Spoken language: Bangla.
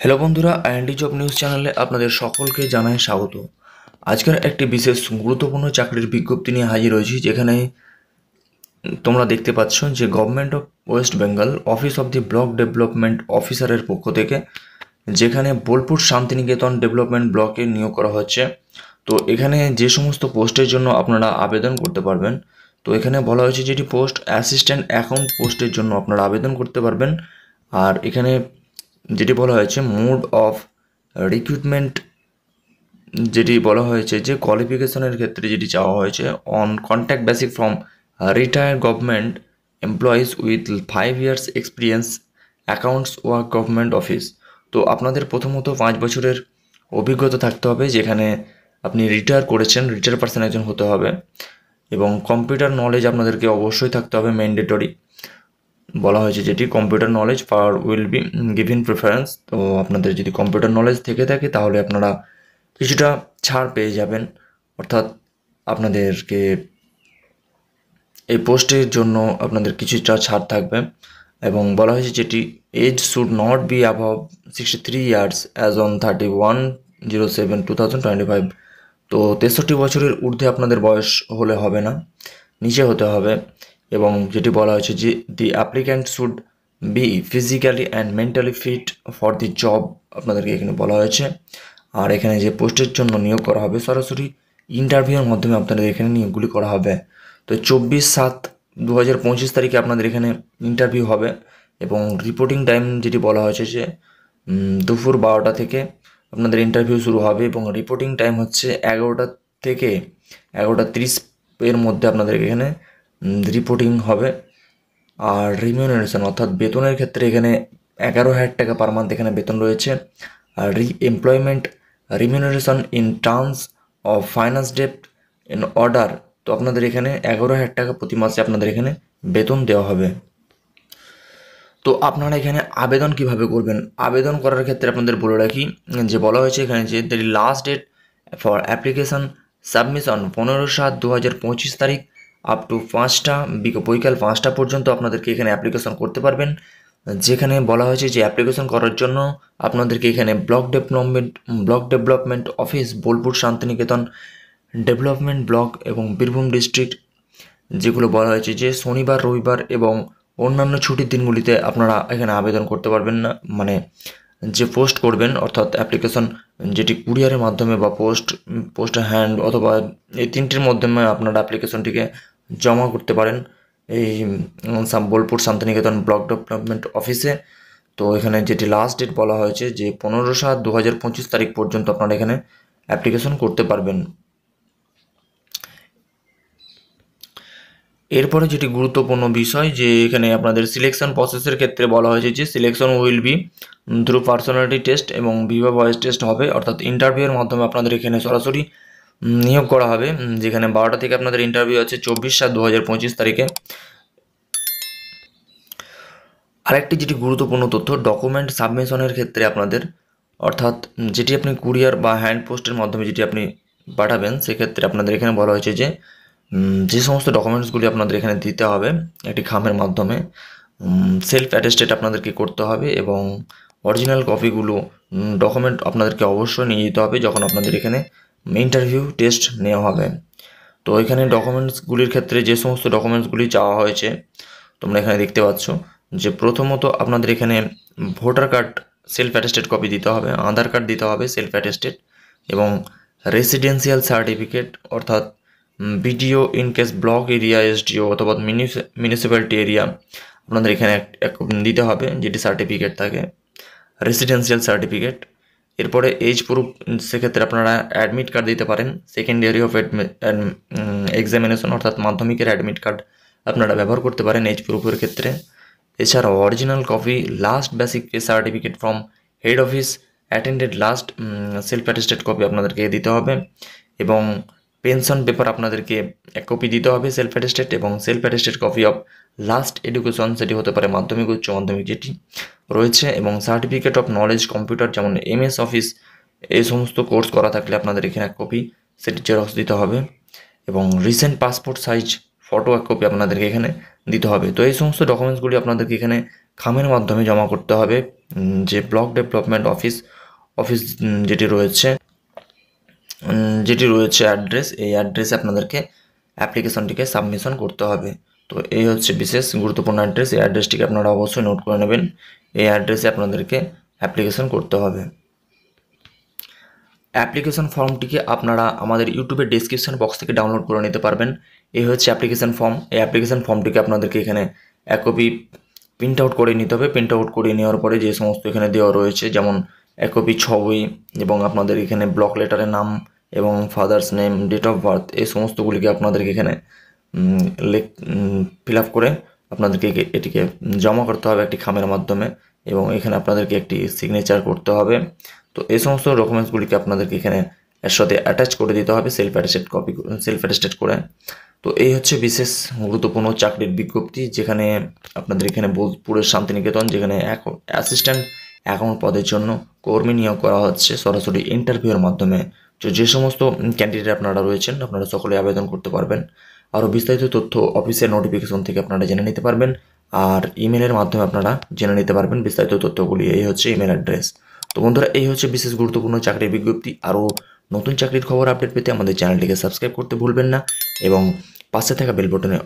হ্যালো বন্ধুরা, আইএনডি জব নিউজ চ্যানেলে আপনাদের সকলকে জানাই স্বাগত। আজকের একটি বিশেষ গুরুত্বপূর্ণ চাকরির বিজ্ঞপ্তি নিয়ে হাজির হয়েছি, যেখানে তোমরা দেখতে পাচ্ছ যে government of West Bengal office of the block development অফিসারের পক্ষ থেকে, যেখানে বোলপুর শান্তিনিকেতন ডেভেলপমেন্ট ব্লকে নিয়োগ করা হচ্ছে। তো এখানে যে সমস্ত পোস্টের জন্য আপনারা আবেদন করতে পারবেন, তো এখানে বলা হয়েছে যেটি পোস্ট অ্যাসিস্ট্যান্ট অ্যাকাউন্ট পোস্টের জন্য আপনারা আবেদন করতে পারবেন। আর এখানে যেটি বলা হয়েছে মোড অফ রিক্রুটমেন্ট, যেটি বলা হয়েছে যে কোয়ালিফিকেশনের ক্ষেত্রে যেটি চাওয়া হয়েছে on contact basic from retired government employees with 5 years experience accounts work government office. তো আপনাদের প্রথমত 5 বছরের অভিজ্ঞতা থাকতে হবে, যেখানে আপনি রিটায়ার করেছেন, রিটায়ার পার্সন একজন হতে হবে, এবং কম্পিউটার নলেজ আপনাদেরকে অবশ্যই থাকতে হবে, ম্যান্ডেটরি বলা হয়েছে যেটি computer knowledge for will be given preference. তো আপনাদের যদি কম্পিউটার নলেজ থেকে থাকে তাহলে আপনারা কিছুটা ছাড় পেয়ে যাবেন, অর্থাৎ আপনাদেরকে এই পোস্টের জন্য আপনাদের কিছুটা ছাড় থাকবে। এবং বলা হয়েছে যেটি age should not be above 63 years as on 31/07/2025। তো 63 বছরের ঊর্ধ্বে আপনাদের বয়স হলে হবে না, নিচে হতে হবে। এবং যেটি বলা হয়েছে যে the applicant should be physically and mentally fit for the job, আপনাদেরকে এখানে বলা হয়েছে। আর এখানে যে পোস্টের জন্য নিয়োগ করা হবে সরাসরি ইন্টারভিউর মাধ্যমে আপনাদের এখানে নিয়োগগুলি করা হবে। তো 24/7/2025 তারিখে আপনাদের এখানে ইন্টারভিউ হবে, এবং রিপোর্টিং টাইম যেটি বলা হয়েছে যে দুপুর 12টা থেকে আপনাদের ইন্টারভিউ শুরু হবে, এবং রিপোর্টিং টাইম হচ্ছে 11টা থেকে 11:30 এর মধ্যে আপনাদের এখানে রিপোর্টিং হবে। আর রিমিউনারেশন অর্থাৎ বেতনের ক্ষেত্রে এখানে 11,000 টাকা পার মান্থ এখানে বেতন রয়েছে। আর employment remuneration in terms of finance date in order, তো আপনাদের এখানে 11,000 টাকা প্রতি মাসে আপনাদের এখানে বেতন দেওয়া হবে। তো আপনারা এখানে আবেদন কিভাবে করবেন? আবেদন করার ক্ষেত্রে আপনাদের বলে রাখি যে বলা হয়েছে এখানে যে the last date for application submission 15/7/2025 তারিখ আপ টু 5টা বিকাল 5টা পর্যন্ত আপনাদেরকে এখানে অ্যাপ্লিকেশন করতে পারবেন। যেখানে বলা হয়েছে যে অ্যাপ্লিকেশন করার জন্য আপনাদেরকে এখানে block development office Bolpur Santiniketan development block এবং বীরভূম ডিস্ট্রিক্ট, যেগুলো বলা হয়েছে যে শনিবার, রবিবার এবং অন্যান্য ছুটির দিনগুলিতে আপনারা এখানে আবেদন করতে পারবেন না। মানে যে পোস্ট করবেন, অর্থাৎ অ্যাপ্লিকেশন যেটি কুরিয়ারের মাধ্যমে বা পোস্ট হ্যান্ড অথবা এই তিনটির মাধ্যমে আপনারা অ্যাপ্লিকেশনটিকে জমা করতে পারেন এই বোলপুর শান্তিনিকেতন ব্লক ডেভেলপমেন্ট অফিসে। তো এখানে যেটি লাস্ট ডেট বলা হয়েছে যে 15/7/2025 তারিখ পর্যন্ত আপনারা এখানে অ্যাপ্লিকেশন করতে পারবেন। এরপরে যেটি গুরুত্বপূর্ণ বিষয় যে এখানে আপনাদের সিলেকশন প্রসেসের ক্ষেত্রে বলা হয়েছে যে selection will be through personality test এবং ভিভা ভয়েস টেস্ট হবে, অর্থাৎ ইন্টারভিউয়ের মাধ্যমে আপনাদের এখানে সরাসরি নিয়োগ করা হবে। যেখানে 12টা থেকে আপনাদের ইন্টারভিউ আছে 24/7/2025 তারিখে। আরেকটি যেটি গুরুত্বপূর্ণ তথ্য, ডকুমেন্ট সাবমিশনের ক্ষেত্রে আপনাদের, অর্থাৎ যেটি আপনি কুরিয়ার বা হ্যান্ড পোস্টের মাধ্যমে যেটি আপনি পাঠাবেন, সেক্ষেত্রে আপনাদের এখানে বলা হয়েছে যে যে সমস্ত ডকুমেন্টসগুলি আপনাদের এখানে দিতে হবে একটি খামের মাধ্যমে সেলফ অ্যাটেস্টেড আপনাদেরকে করতে হবে, এবং অরিজিনাল কপিগুলো ডকুমেন্ট আপনাদেরকে অবশ্যই নিয়ে যেতে হবে যখন আপনাদের এখানে ইন্টারভিউ টেস্ট নেওয়া হবে। তো এখানে ডকুমেন্টসগুলির ক্ষেত্রে যে সমস্ত ডকুমেন্টসগুলি চাওয়া হয়েছে তোমরা এখানে দেখতে পাচ্ছ যে প্রথমত আপনাদের এখানে voter card self attested copy দিতে হবে, আধার কার্ড দিতে হবে সেলফ অ্যাটেস্টেড, এবং রেসিডেন্সিয়াল সার্টিফিকেট অর্থাৎ BDO in case block area, SDO অথবা মিউনিসিপ্যালিটি এরিয়া আপনাদের এখানে এক দিতে হবে, যেটি সার্টিফিকেট থাকে রেসিডেন্সিয়াল সার্টিফিকেট। এরপরে এজ প্রুফ, সেক্ষেত্রে আপনারা অ্যাডমিট কার্ড দিতে পারেন, সেকেন্ডারি অফ এক্সামিনেশন অর্থাৎ মাধ্যমিকের অ্যাডমিট কার্ড আপনারা ব্যবহার করতে পারেন এজ প্রুফের ক্ষেত্রে। এছাড়াও original copy last basic pay certificate from head office attended last self attested copy আপনাদেরকে দিতে হবে, এবং পেনশন পেপার আপনাদেরকে এক কপি দিতে হবে সেলফ অ্যাটেস্টেড, এবং self attested copy of last education, সেটি হতে পারে মাধ্যমিক, উচ্চ মাধ্যমিক যেটি রয়েছে, এবং সার্টিফিকেট অফ নলেজ কম্পিউটার যেমন এমএস অফিস এই সমস্ত কোর্স করা থাকলে আপনাদের এখানে এক কপি সেটি জেরক্স দিতে হবে, এবং রিসেন্ট পাসপোর্ট সাইজ ফটো এক কপি আপনাদেরকে এখানে দিতে হবে। তো এই সমস্ত ডকুমেন্টসগুলি আপনাদেরকে এখানে খামের মাধ্যমে জমা করতে হবে। যে ব্লক ডেভেলপমেন্ট অফিস যেটি রয়েছে অ্যাড্রেস, এই অ্যাড্রেসে আপনাদেরকে অ্যাপ্লিকেশনটিকে সাবমিশন করতে হবে। তো এই হচ্ছে বিশেষ গুরুত্বপূর্ণ অ্যাড্রেস, এই অ্যাড্রেসটিকে আপনারা অবশ্যই নোট করে নেবেন। এই অ্যাড্রেসে আপনাদেরকে অ্যাপ্লিকেশন করতে হবে। অ্যাপ্লিকেশন ফর্মটিকে আপনারা আমাদের ইউটিউবের ডেসক্রিপশন বক্স থেকে ডাউনলোড করে নিতে পারবেন। এই হচ্ছে অ্যাপ্লিকেশন ফর্ম। এই অ্যাপ্লিকেশন ফর্মটিকে আপনাদেরকে এখানে এক কপি প্রিন্ট আউট করে নিতে হবে। প্রিন্ট আউট করে নেওয়ার পরে যে সমস্ত এখানে দেওয়া রয়েছে, যেমন এক কপি ছবি এবং আপনাদের এখানে ব্লক লেটারের নাম এবং father's name, date of birth, এই সমস্তগুলিকে আপনাদেরকে এখানে ফিল আপ করে আপনাদেরকে এটিকে জমা করতে হবে একটি খামের মাধ্যমে, এবং এখানে আপনাদেরকে একটি সিগনেচার করতে হবে। তো এই সমস্ত ডকুমেন্টসগুলিকে আপনাদেরকে এখানে এর সাথে অ্যাটাচ করে দিতে হবে সেলফ অ্যাটেস্টেড করে। তো এই হচ্ছে বিশেষ গুরুত্বপূর্ণ চাকরির বিজ্ঞপ্তি, যেখানে আপনাদের এখানে বোলপুরের শান্তিনিকেতন, যেখানে অ্যাসিস্ট্যান্ট অ্যাকাউন্ট পদের জন্য কর্মী নিয়োগ করা হচ্ছে সরাসরি ইন্টারভিউয়ের মাধ্যমে। তো যে সমস্ত ক্যান্ডিডেট আপনারা রয়েছেন, আপনারা সকলে আবেদন করতে পারবেন। আরও বিস্তারিত তথ্য অফিসের নোটিফিকেশন থেকে আপনারা জেনে নিতে পারবেন, আর ইমেলের মাধ্যমে আপনারা জেনে নিতে পারবেন বিস্তারিত তথ্যগুলি। এই হচ্ছে ইমেল অ্যাড্রেস। তো বন্ধুরা, এই হচ্ছে বিশেষ গুরুত্বপূর্ণ চাকরির বিজ্ঞপ্তি। আরও নতুন চাকরির খবর আপডেট পেতে আমাদের চ্যানেলটিকে সাবস্ক্রাইব করতে ভুলবেন না, এবং পাশে থাকা বেল বাটনে